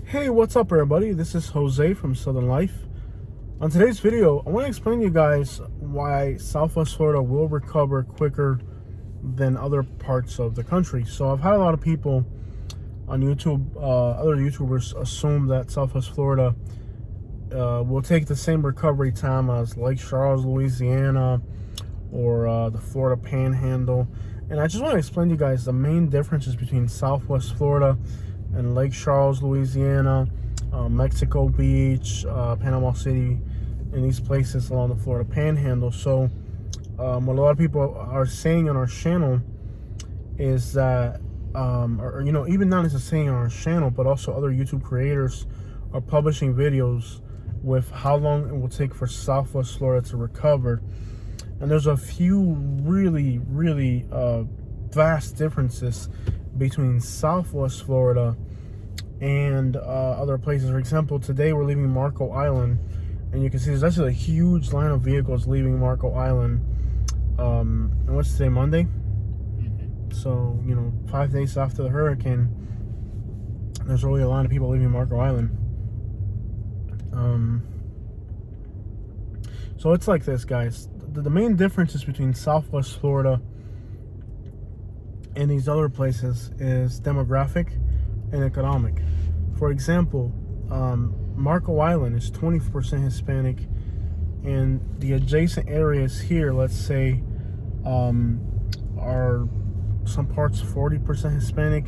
Hey, what's up everybody? This is Jose from Southern Life. On today's video, I want to explain to you guys why Southwest Florida will recover quicker than other parts of the country. So I've had a lot of people on YouTube, other YouTubers assume that Southwest Florida will take the same recovery time as Lake Charles, Louisiana, or the Florida Panhandle. And I just want to explain to you guys the main differences between Southwest Florida and Lake Charles, Louisiana, Mexico Beach, Panama City, and these places along the Florida Panhandle. So what a lot of people are saying on our channel is that, even not just saying on our channel, but also other YouTube creators are publishing videos with how long it will take for Southwest Florida to recover. And there's a few really vast differences between Southwest Florida and other places. For example, today we're leaving Marco Island, and you can see there's actually a huge line of vehicles leaving Marco Island. And what's today, Monday? So, 5 days after the hurricane, there's really a lot of people leaving Marco Island. So it's like this, guys. The main differences between Southwest Florida and these other places is demographic and economic. For example, Marco Island is 20% Hispanic, and the adjacent areas here, let's say, are some parts 40% Hispanic.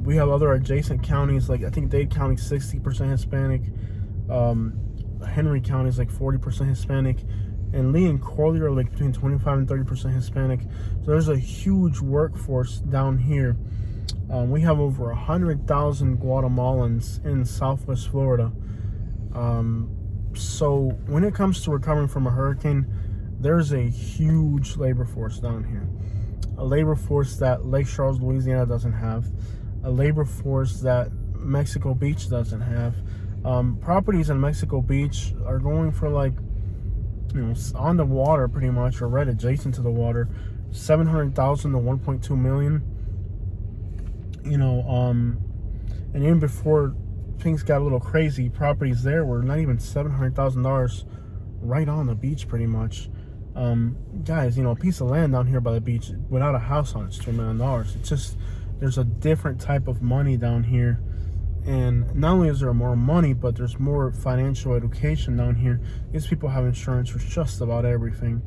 We have other adjacent counties, like I think Dade County 60% Hispanic, Henry County is like 40% Hispanic, and Lee and Collier are like between 25 and 30% Hispanic. So there's a huge workforce down here. We have over 100,000 Guatemalans in Southwest Florida. So when it comes to recovering from a hurricane, there's a huge labor force down here. A labor force that Lake Charles, Louisiana doesn't have. A labor force that Mexico Beach doesn't have. Properties in Mexico Beach are going for like, on the water pretty much, or right adjacent to the water, 700,000 to 1.2 million. And even before things got a little crazy, properties there were not even $700,000 right on the beach pretty much. Guys, a piece of land down here by the beach without a house on it's $2 million. It's just, there's a different type of money down here. And not only is there more money, but there's more financial education down here. These people have insurance for just about everything.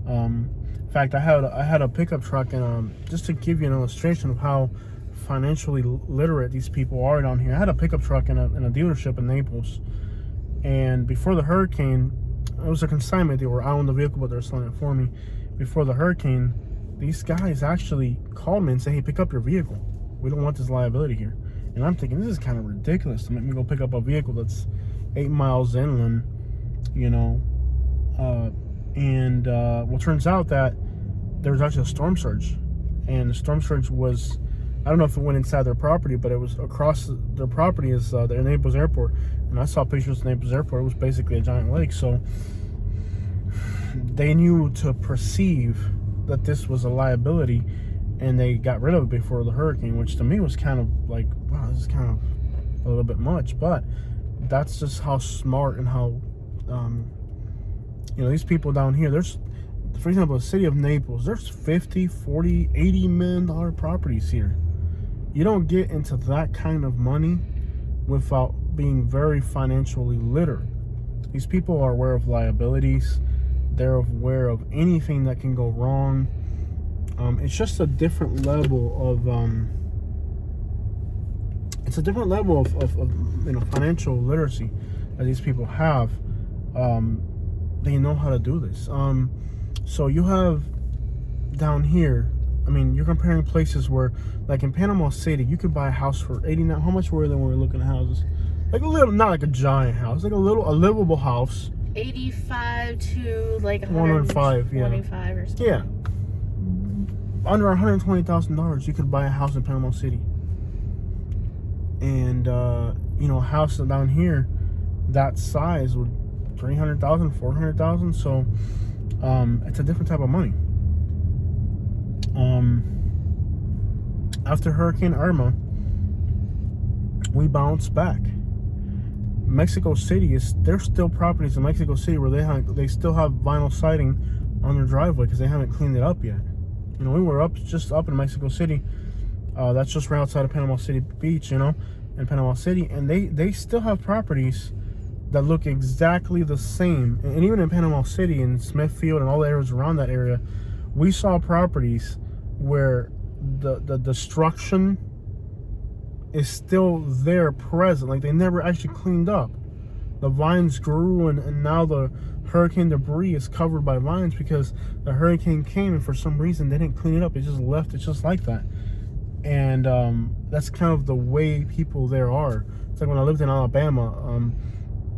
In fact, I had a pickup truck, and just to give you an illustration of how financially literate these people are down here, I had a pickup truck in a dealership in Naples. And before the hurricane, it was a consignment deal where I owned the vehicle, but they're selling it for me. Before the hurricane, these guys actually called me and said, "Hey, pick up your vehicle. We don't want this liability here." And I'm thinking, this is kind of ridiculous to make me go pick up a vehicle that's 8 miles inland, well, turns out that there was actually a storm surge. And the storm surge was, I don't know if it went inside their property, but it was across their property is their Naples Airport. And I saw pictures of Naples Airport. It was basically a giant lake. So they knew to perceive that this was a liability, and they got rid of it before the hurricane, which to me was kind of like, wow, this is kind of a little bit much. But that's just how smart and how, these people down here, there's, for example, the city of Naples, there's 50, 40, $80 million properties here. You don't get into that kind of money without being very financially literate. These people are aware of liabilities. They're aware of anything that can go wrong. It's just a different level of financial literacy that these people have. They know how to do this. So you have down here, you're comparing places where, like in Panama City, you could buy a house for 89. How much were they when we were looking at houses? Like a little, not like a giant house, like a livable house. 85 to like 105, yeah. 105 or something. Yeah. Under $120,000, you could buy a house in Panama City. And, a house down here, that size would $300,000, $400,000. So, it's a different type of money. After Hurricane Irma, we bounce back. Mexico City there's still properties in Mexico City where they still have vinyl siding on their driveway because they haven't cleaned it up yet. You know, we were just up in Mexico City. That's just right outside of Panama City Beach, you know, in Panama City, and they still have properties that look exactly the same. And even in Panama City and Smithfield and all the areas around that area, we saw properties where the destruction is still there, present. Like, they never actually cleaned up. The vines grew, and now the hurricane debris is covered by vines because the hurricane came, and for some reason they didn't clean it up. It just left it just like that. And that's kind of the way people there are. It's like when I lived in Alabama,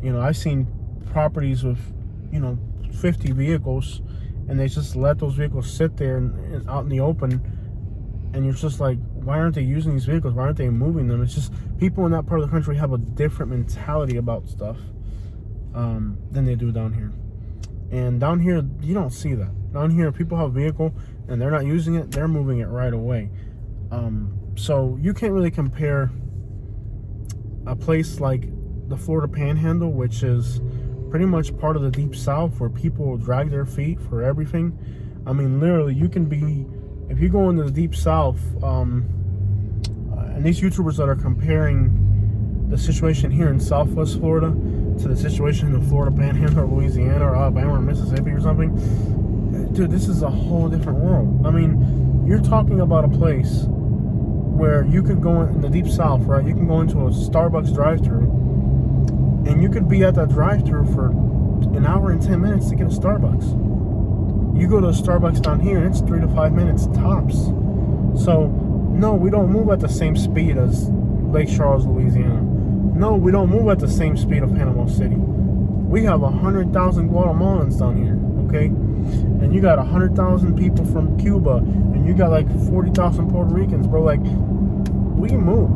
you know, I've seen properties with, you know, 50 vehicles, and they just let those vehicles sit there and out in the open, and you're just like, why aren't they using these vehicles? Why aren't they moving them? It's just people in that part of the country have a different mentality about stuff than they do down here. And down here, you don't see that. Down here, people have a vehicle and they're not using it, they're moving it right away. So you can't really compare a place like the Florida Panhandle, which is pretty much part of the Deep South, where people will drag their feet for everything. I mean, literally, you can be, if you go into the Deep South, and these YouTubers that are comparing the situation here in Southwest Florida to the situation in the Florida Panhandle or Louisiana or Alabama or Mississippi or something, dude, this is a whole different world. I mean, you're talking about a place where you could go in the Deep South, right? You can go into a Starbucks drive-thru, and you could be at that drive-thru for an hour and 10 minutes to get a Starbucks. You go to a Starbucks down here, and it's 3 to 5 minutes tops. So, no, we don't move at the same speed as Lake Charles, Louisiana. No, we don't move at the same speed of Panama City. We have 100,000 Guatemalans down here, okay? And you got 100,000 people from Cuba, and you got like 40,000 Puerto Ricans, bro. Like, we move.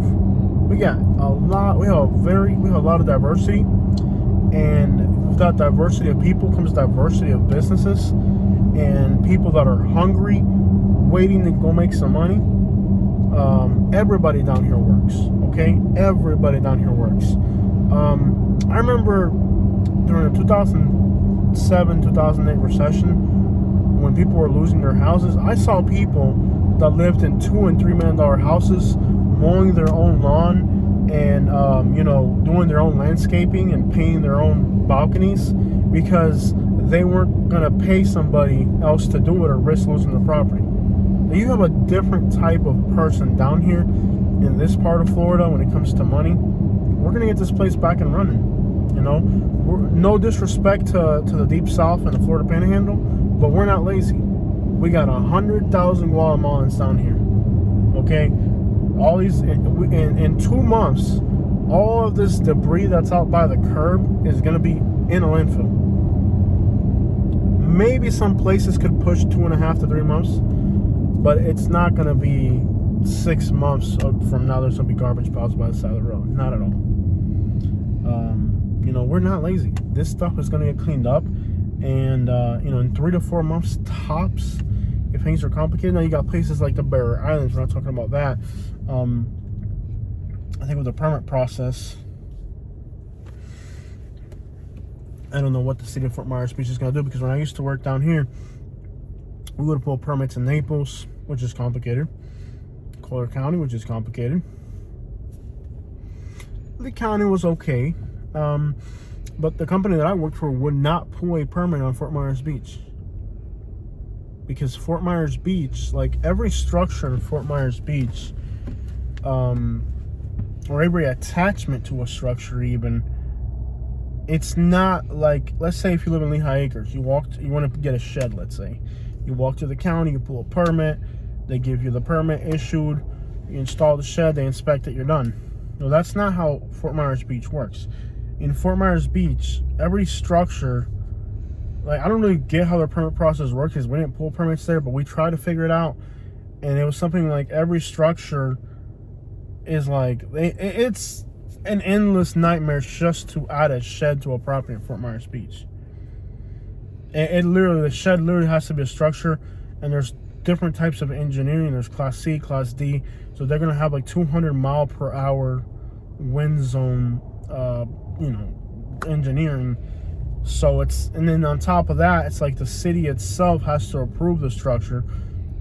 We got a lot. We have a lot of diversity, and with that diversity of people comes diversity of businesses and people that are hungry, waiting to go make some money. Everybody down here works, okay? Everybody down here works. I remember during the 2007, 2008 recession, when people were losing their houses, I saw people that lived in $2 and $3 million houses, mowing their own lawn and, you know, doing their own landscaping and painting their own balconies because they weren't going to pay somebody else to do it or risk losing the property. You have a different type of person down here in this part of Florida when it comes to money. We're going to get this place back and running, you know. No disrespect to the Deep South and the Florida Panhandle, but we're not lazy. We got 100,000 Guatemalans down here, okay? All these, in 2 months, all of this debris that's out by the curb is going to be in a landfill. Maybe some places could push 2.5 to 3 months, but it's not going to be 6 months from now. There's going to be garbage piles by the side of the road. Not at all. You know, we're not lazy. This stuff is going to get cleaned up. And, you know, in 3 to 4 months tops, if things are complicated. Now, you got places like the Barrier Islands. We're not talking about that. I think with the permit process, I don't know what the city of Fort Myers Beach is going to do, because when I used to work down here, we would pull permits in Naples, which is complicated. Collier County, which is complicated. The county was okay, but the company that I worked for would not pull a permit on Fort Myers Beach, because Fort Myers Beach, like every structure in Fort Myers Beach, or every attachment to a structure even, it's not like, let's say if you live in Lehigh Acres, you want to get a shed, let's say. You walk to the county, you pull a permit, they give you the permit issued, you install the shed, they inspect it, you're done. No, that's not how Fort Myers Beach works. In Fort Myers Beach, every structure, like, I don't really get how the permit process works, because we didn't pull permits there, but we tried to figure it out, and it was something like every structure is like, it's an endless nightmare just to add a shed to a property in Fort Myers Beach. It literally, the shed literally has to be a structure, and there's different types of engineering. There's Class C, Class D, so they're gonna have like 200 mile per hour wind zone, engineering. So and then on top of that, it's like the city itself has to approve the structure,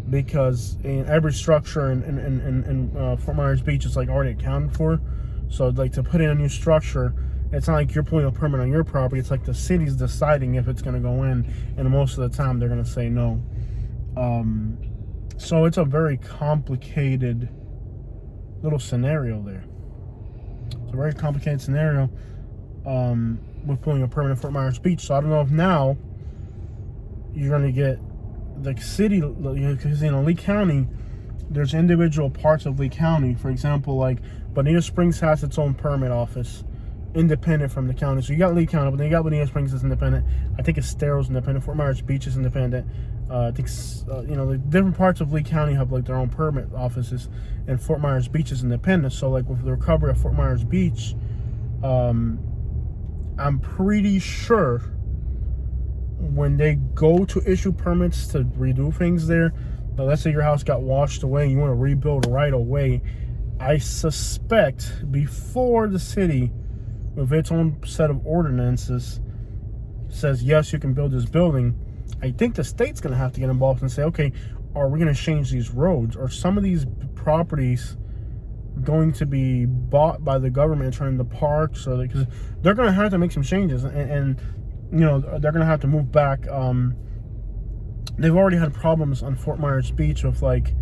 because in every structure in Fort Myers Beach is like already accounted for. So like to put in a new structure, it's not like you're pulling a permit on your property. It's like the city's deciding if it's going to go in, and most of the time they're going to say no. So it's a very complicated little scenario there. It's a very complicated scenario with pulling a permit in Fort Myers Beach. So I don't know if now you're going to get the city, because Lee County, there's individual parts of Lee County. For example, like Bonita Springs has its own permit office, independent from the county. So you got Lee County, but then you got Bonita Springs is independent. I think Estero's independent. Fort Myers Beach is independent. I think the different parts of Lee County have like their own permit offices, and Fort Myers Beach is independent. So like with the recovery of Fort Myers Beach, I'm pretty sure when they go to issue permits to redo things there, let's say your house got washed away and you want to rebuild right away, I suspect before the city with its own set of ordinances says yes, you can build this building, I think the state's going to have to get involved and say, okay, are we going to change these roads? Or some of these properties going to be bought by the government and turned into parks? Or because they're going to have to make some changes, and they're going to have to move back. They've already had problems on Fort Myers Beach with like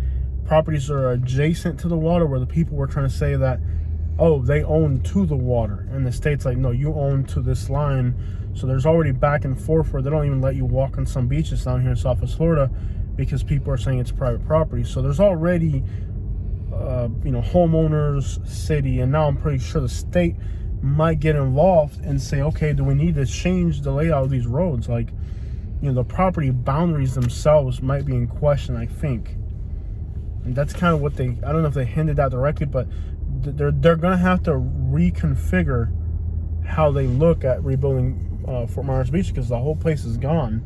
properties that are adjacent to the water, where the people were trying to say that, oh, they own to the water, and the state's like, no, you own to this line. So there's already back and forth where they don't even let you walk on some beaches down here in Southwest Florida because people are saying it's private property. So there's already homeowners, city, and now I'm pretty sure the state might get involved and say, okay, do we need to change the layout of these roads? Like, the property boundaries themselves might be in question, I think. And that's kind of what I don't know if they hinted that directly, but they're going to have to reconfigure how they look at rebuilding Fort Myers Beach, because the whole place is gone,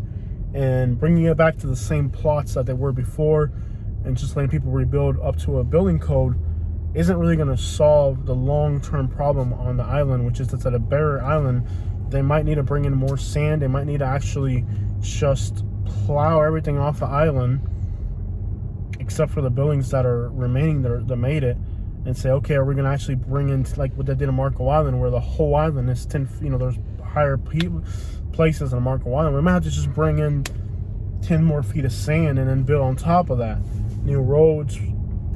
and bringing it back to the same plots that they were before and just letting people rebuild up to a building code isn't really going to solve the long-term problem on the island, which is that's at a barrier island. They might need to bring in more sand. They might need to actually just plow everything off the island, except for the buildings that are remaining that made it, and say, okay, are we going to actually bring in like what they did in Marco Island, where the whole island is 10, there's higher places on Marco Island. We might have to just bring in 10 more feet of sand and then build on top of that. New roads,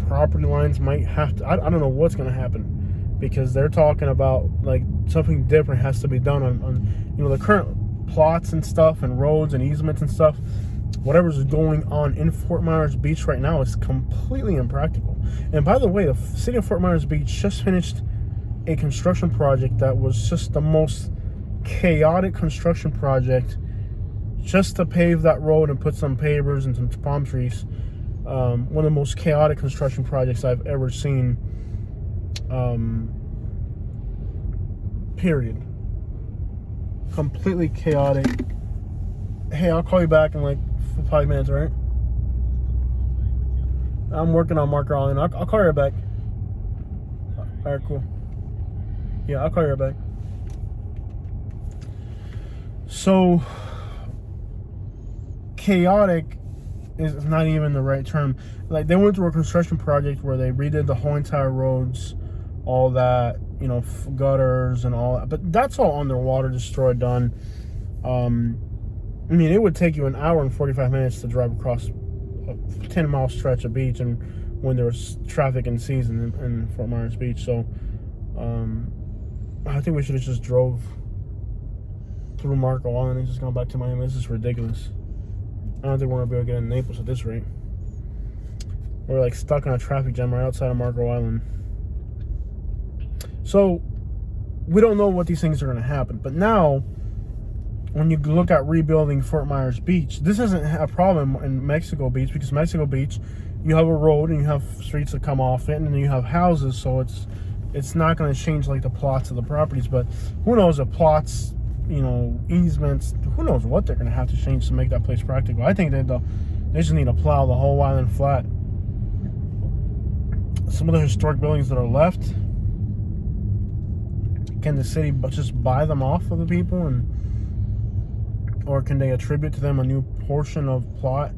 property lines might have to, I don't know what's going to happen, because they're talking about like something different has to be done on the current plots and stuff and roads and easements and stuff. Whatever's going on in Fort Myers Beach right now is completely impractical. And by the way, the city of Fort Myers Beach just finished a construction project that was just the most chaotic construction project, just to pave that road and put some pavers and some palm trees. One of the most chaotic construction projects I've ever seen. Period. Completely chaotic. Hey, I'll call you back in like 5 minutes, all right? I'm working on Marker Island. I'll call you back. All right, cool. Yeah, I'll call you back. So, chaotic is not even the right term. Like, they went through a construction project where they redid the whole entire roads, all that, gutters and all that. But that's all underwater, destroyed, done. I mean, it would take you an hour and 45 minutes to drive across a 10-mile stretch of beach, and when there was traffic in season in Fort Myers Beach. So, I think we should have just drove through Marco Island and just gone back to Miami. This is ridiculous. I don't think we're going to be able to get in Naples at this rate. We're like stuck in a traffic jam right outside of Marco Island. So, we don't know what these things are going to happen. But now, when you look at rebuilding Fort Myers Beach, this isn't a problem in Mexico Beach, because Mexico Beach, you have a road and you have streets that come off it, and then you have houses, so it's not going to change like the plots of the properties. But who knows, if plots, easements, who knows what they're going to have to change to make that place practical. I think they just need to plow the whole island flat. Some of the historic buildings that are left, can the city just buy them off of the people, or can they attribute to them a new portion of plot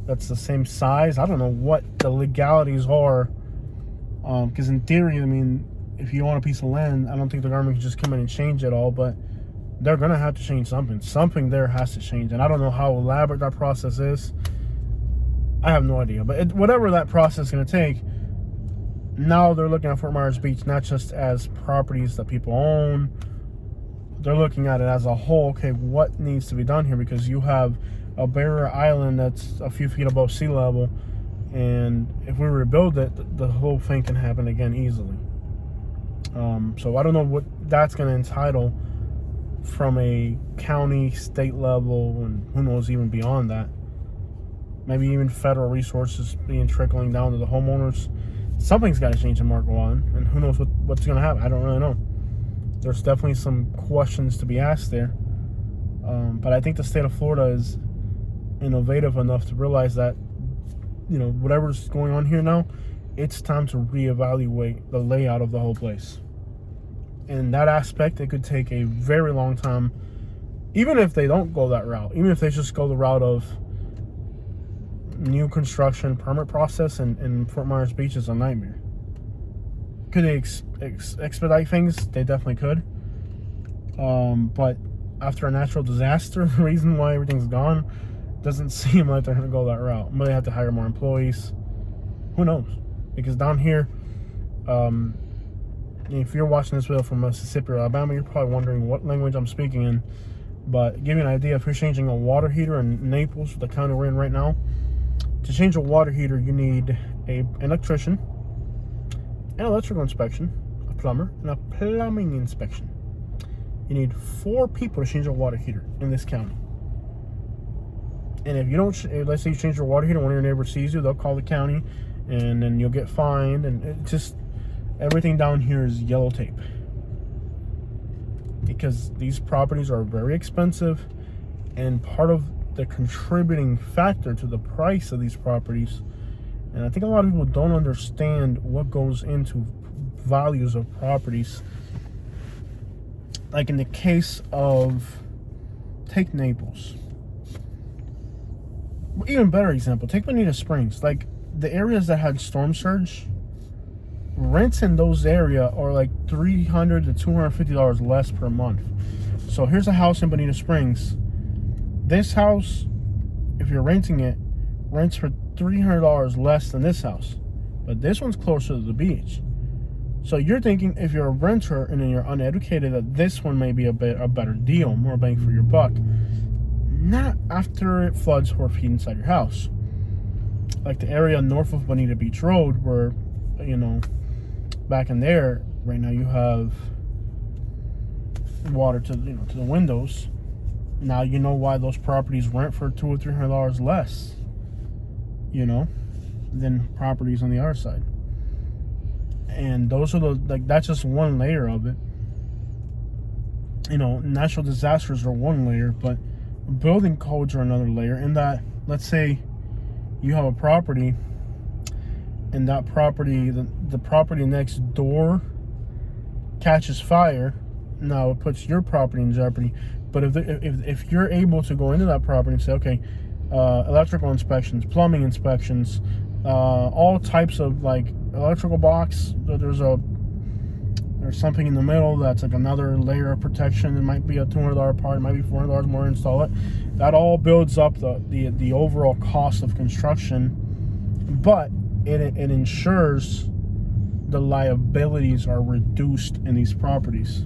that's the same size? I don't know what the legalities are, because in theory, I mean, if you own a piece of land, I don't think the government can just come in and change it all, but they're gonna have to change something. Something there has to change, and I don't know how elaborate that process is. I have no idea, but whatever that process is gonna take, now they're looking at Fort Myers Beach not just as properties that people own. They're looking at it as a whole. Okay, what needs to be done here? Because you have a barrier island that's a few feet above sea level, and if we rebuild it, the whole thing can happen again easily. So I don't know what that's going to entitle from a county, state level, and who knows even beyond that. Maybe even federal resources being trickling down to the homeowners. Something's got to change in Marco Island, and who knows what's going to happen. I don't really know. There's definitely some questions to be asked there. But I think the state of Florida is innovative enough to realize that, you know, whatever's going on here now, it's time to reevaluate the layout of the whole place. In that aspect, it could take a very long time, even if they don't go that route, even if they just go the route of new construction permit process, and Fort Myers Beach is a nightmare. Could they expedite things? They definitely could. But after a natural disaster, the reason why everything's gone doesn't seem like they're going to go that route. But they have to hire more employees. Who knows? Because down here, if you're watching this video from Mississippi or Alabama, you're probably wondering what language I'm speaking in. But give you an idea, if you're changing a water heater in Naples, the county we're in right now, to change a water heater, you need an electrician, an electrical inspection, a plumber, and a plumbing inspection. You need 4 people to change a water heater in this county. And if you don't, let's say you change your water heater, one of your neighbors sees you, they'll call the county, and then you'll get fined. And it just, everything down here is yellow tape, because these properties are very expensive, and part of the contributing factor to the price of these properties, and I think a lot of people don't understand what goes into values of properties. Like in the case of, take Naples, even better example, take Bonita Springs. Like the areas that had storm surge, rents in those areas are like $300 to $250 less per month. So here's a house in Bonita Springs. This house, if you're renting it, rents for $300 less than this house, but this one's closer to the beach. So you're thinking, if you're a renter and then you're uneducated, that this one may be a better deal, more bang for your buck. Not after it floods 4 feet inside your house. Like the area north of Bonita Beach Road, where, you know, back in there, right now you have water to, you know, to the windows. Now you know why those properties rent for $200 or $300 less, you know, than properties on the other side. And those are the, like, that's just one layer of it. You know, natural disasters are one layer, but building codes are another layer. In that, let's say you have a property, and that property, the property next door catches fire. Now it puts your property in jeopardy. But if you're able to go into that property and say, okay, electrical inspections, plumbing inspections, all types of, like, electrical box, there's something in the middle that's like another layer of protection. It might be a $200 part, it might be $400 more to install it. That all builds up the overall cost of construction, but it ensures the liabilities are reduced in these properties.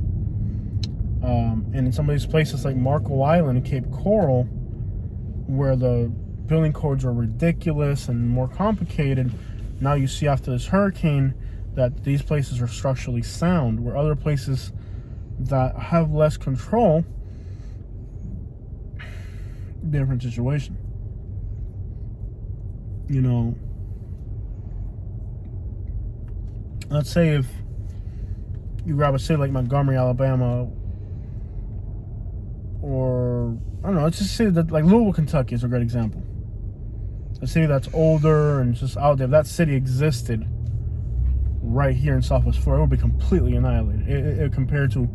And in some of these places like Marco Island and Cape Coral, where the building codes are ridiculous and more complicated, now you see after this hurricane that these places are structurally sound, where other places that have less control, different situation. You know, let's say if you grab a city like Montgomery, Alabama, or I don't know, let's just say that like Louisville, Kentucky is a great example. A city that's older and just out there. If that city existed, right here in Southwest Florida, it would be completely annihilated. It compared to,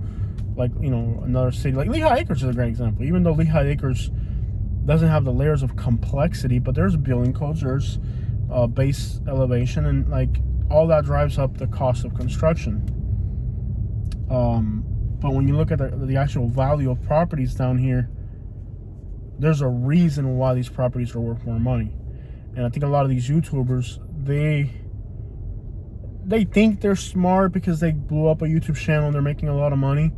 like, you know, another city like Lehigh Acres is a great example. Even though Lehigh Acres doesn't have the layers of complexity, but there's building codes, there's base elevation, and like all that drives up the cost of construction. But when you look at the actual value of properties down here, there's a reason why these properties are worth more money. And I think a lot of these YouTubers, they think they're smart because they blew up a YouTube channel and they're making a lot of money,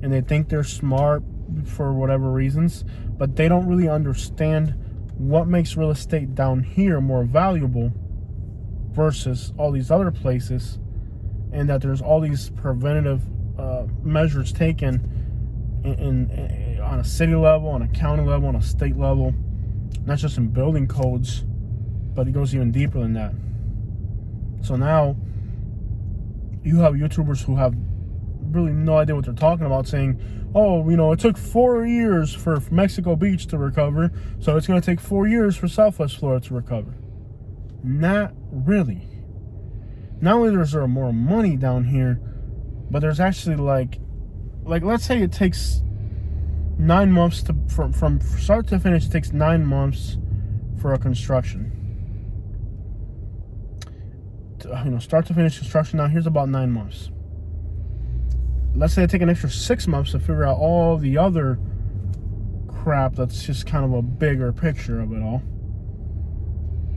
and they think they're smart for whatever reasons, but they don't really understand what makes real estate down here more valuable versus all these other places, and that there's all these preventative measures taken on a city level, on a county level, on a state level, not just in building codes, but it goes even deeper than that. So now you have YouTubers who have really no idea what they're talking about, saying, oh, you know, it took 4 years for Mexico Beach to recover, so it's going to take 4 years for Southwest Florida to recover. Not really. Not only is there more money down here, but there's actually like let's say it takes 9 months to from start to finish. It takes 9 months for a construction. You know, start to finish construction. Now here's about 9 months. Let's say I take an extra 6 months to figure out all the other crap that's just kind of a bigger picture of it all.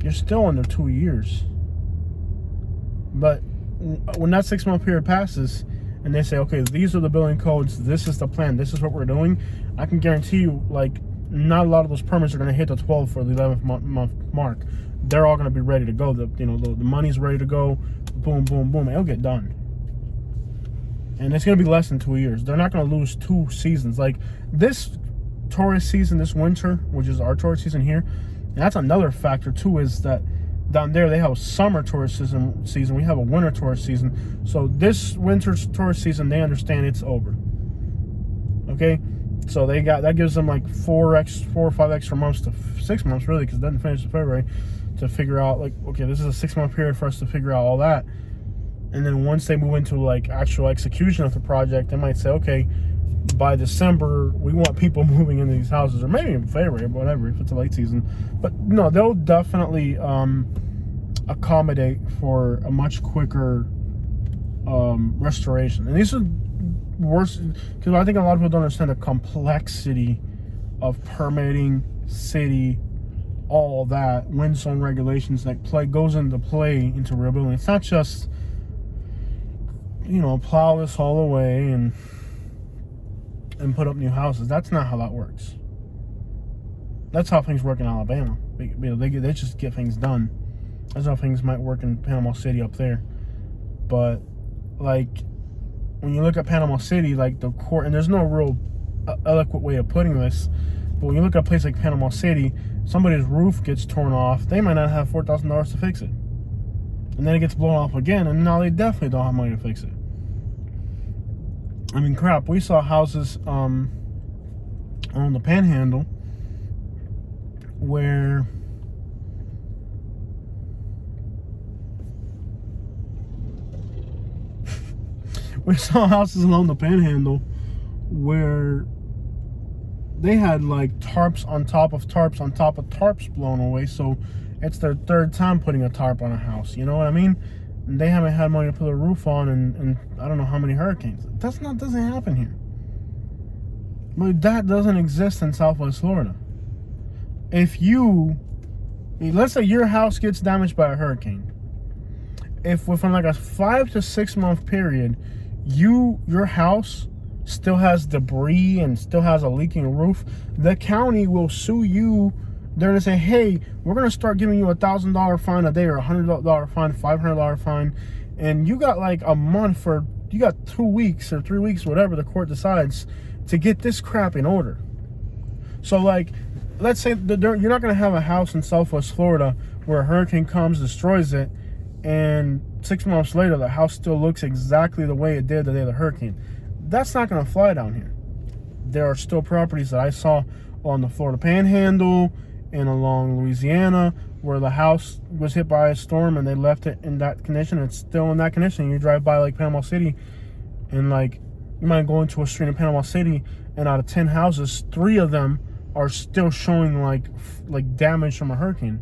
You're still under 2 years. But when that 6 month period passes and they say, okay, these are the building codes, this is the plan, this is what we're doing, I can guarantee you, like, not a lot of those permits are going to hit the 12th or the 11th month mark. They're all going to be ready to go. The money's ready to go. Boom, boom, boom. It'll get done. And it's going to be less than 2 years. They're not going to lose 2 seasons. Like this tourist season, this winter, which is our tourist season here. And that's another factor too, is that down there they have a summer tourist season. We have a winter tourist season. So this winter's tourist season, they understand it's over. Okay? So that gives them like 4 or 5 extra months to 6 months really, because it doesn't finish in February, to figure out, like, okay, this is a 6 month period for us to figure out all that. And then once they move into like actual execution of the project, they might say, okay, by December we want people moving into these houses, or maybe in February, but whatever, if it's a late season. But no, they'll definitely accommodate for a much quicker restoration. And these are worse, because I think a lot of people don't understand the complexity of permitting, city, all that, wind zone regulations that goes into rebuilding. It's not just, you know, plow this all away and put up new houses. That's not how that works. That's how things work in Alabama. They just get things done. That's how things might work in Panama City up there. But like when you look at Panama City, like the court, and there's no real eloquent way of putting this, but when you look at a place like Panama City, somebody's roof gets torn off, they might not have $4,000 to fix it. And then it gets blown off again, and now they definitely don't have money to fix it. I mean, crap, we saw houses on the Panhandle where we saw houses along the Panhandle where they had like tarps on top of tarps on top of tarps blown away. So it's their 3rd time putting a tarp on a house. You know what I mean? And they haven't had money to put a roof on and I don't know how many hurricanes. Doesn't happen here. But that doesn't exist in Southwest Florida. Let's say your house gets damaged by a hurricane. If within like a 5 to 6 month period, your house still has debris and still has a leaking roof, the county will sue you. They're going to say, hey, we're going to start giving you $1,000 fine a day, or $100 fine, $500 fine. And you got like a month, you got 2 weeks or 3 weeks, whatever the court decides, to get this crap in order. So like, let's say you're not going to have a house in Southwest Florida where a hurricane comes, destroys it, and 6 months later the house still looks exactly the way it did the day of the hurricane. That's not going to fly down here. There are still properties that I saw on the Florida Panhandle and along Louisiana where the house was hit by a storm and they left it in that condition. It's still in that condition. You drive by like Panama City, and like you might go into a street in Panama City, and out of 10 houses, 3 of them are still showing like damage from a hurricane.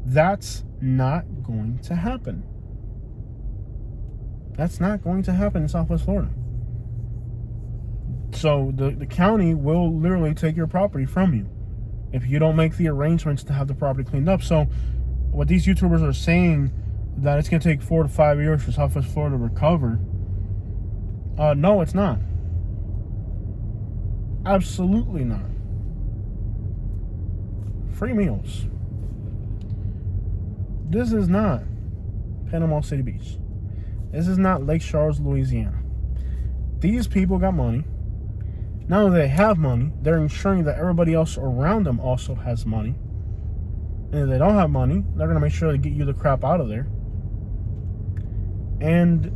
That's not going to happen. That's not going to happen in Southwest Florida. So the county will literally take your property from you if you don't make the arrangements to have the property cleaned up. So what these YouTubers are saying, that it's going to take 4 to 5 years for Southwest Florida to recover, no, it's not. Absolutely not. Free meals. This is not Panama City Beach. This is not Lake Charles, Louisiana. These people got money. Now that they have money, they're ensuring that everybody else around them also has money. And if they don't have money, they're going to make sure to get you the crap out of there. And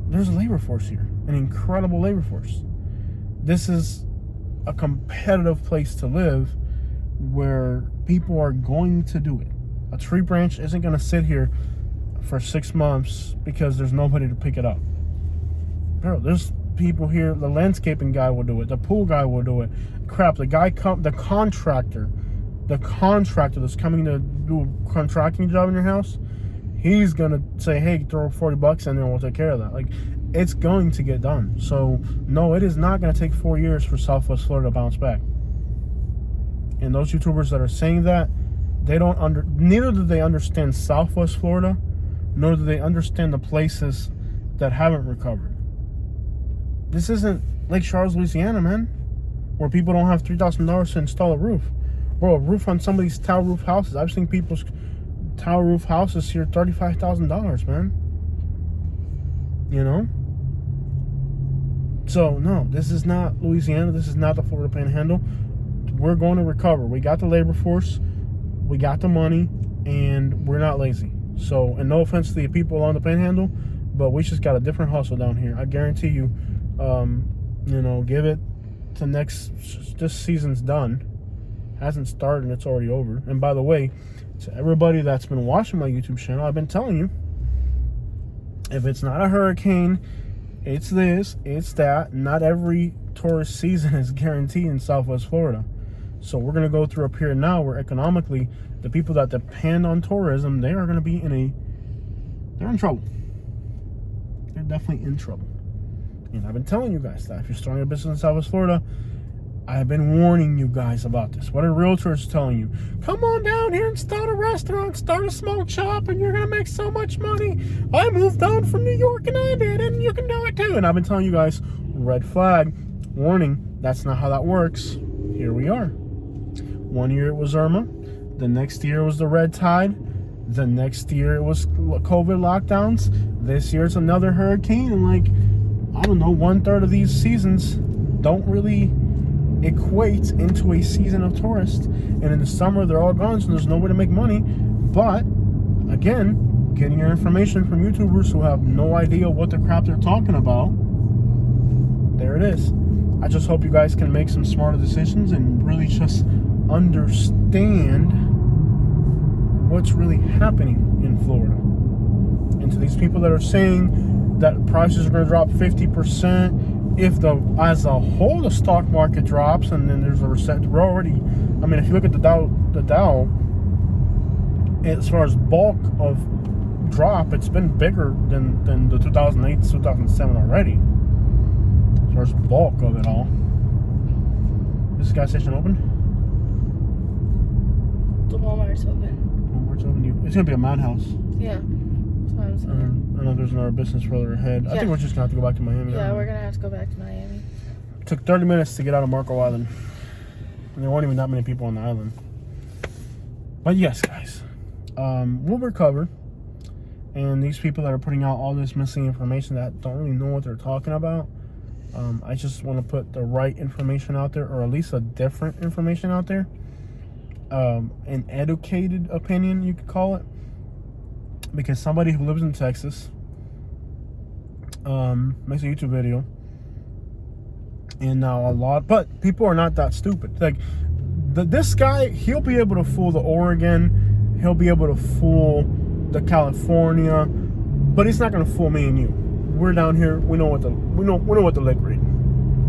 there's a labor force here, an incredible labor force. This is a competitive place to live where people are going to do it. A tree branch isn't going to sit here for 6 months because there's nobody to pick it up. Bro, there's people here. The landscaping guy will do it. The pool guy will do it. Crap, the contractor that's coming to do a contracting job in your house, he's gonna say, hey, throw $40 in there and we'll take care of that. Like, it's going to get done. So no, it is not going to take 4 years for Southwest Florida to bounce back. And those YouTubers that are saying that, neither do they understand Southwest Florida, nor do they understand the places that haven't recovered. This isn't Lake Charles, Louisiana, man, where people don't have $3,000 to install a roof. Bro, a roof on somebody's tower roof houses. I've seen people's tower roof houses here $35,000, man. You know? So, no, this is not Louisiana. This is not the Florida Panhandle. We're going to recover. We got the labor force. We got the money. And we're not lazy. So, and no offense to the people on the Panhandle, but we just got a different hustle down here. I guarantee you, you know, give it to this season's done. Hasn't started and it's already over. And by the way, to everybody that's been watching my YouTube channel, I've been telling you, if it's not a hurricane, it's this, it's that. Not every tourist season is guaranteed in Southwest Florida. So we're going to go through a period now where economically, the people that depend on tourism, they are going to be they're in trouble. They're definitely in trouble. And I've been telling you guys that if you're starting a business in Southwest Florida, I've been warning you guys about this. What are realtors telling you? Come on down here and start a restaurant, start a small shop, and you're going to make so much money. I moved down from New York and I did, and you can do it too. And I've been telling you guys, red flag, warning, that's not how that works. Here we are. 1 year it was Irma. The next year was the red tide. The next year it was COVID lockdowns. This year it's another hurricane. And like, I don't know, 1/3 of these seasons don't really equate into a season of tourists. And in the summer they're all gone, so there's no way to make money. But again, getting your information from YouTubers who have no idea what the crap they're talking about, there it is. I just hope you guys can make some smarter decisions and really just understand what's really happening in Florida. And to these people that are saying that prices are going to drop 50%, if as a whole the stock market drops and then there's a recession, we're already, I mean, if you look at the Dow, as far as bulk of drop, it's been bigger than the 2008 to 2007 already. As far as bulk of it all. Is this gas station open? The Walmart's open. Walmart's open. It's gonna be a madhouse. Yeah, that's what I'm saying. I know there's another business further ahead. Yeah. I think we're just gonna have to go back to Miami. Yeah, we're gonna have to go back to Miami. It took 30 minutes to get out of Marco Island, and there weren't even that many people on the island. But yes, guys, we'll recover. And these people that are putting out all this missing information that don't really know what they're talking about, I just want to put the right information out there, or at least a different information out there. An educated opinion, you could call it, because somebody who lives in Texas makes a YouTube video, and now but people are not that stupid. Like this guy, he'll be able to fool the Oregon he'll be able to fool the California, but he's not gonna fool me and you. We're down here. We know what the lick rate.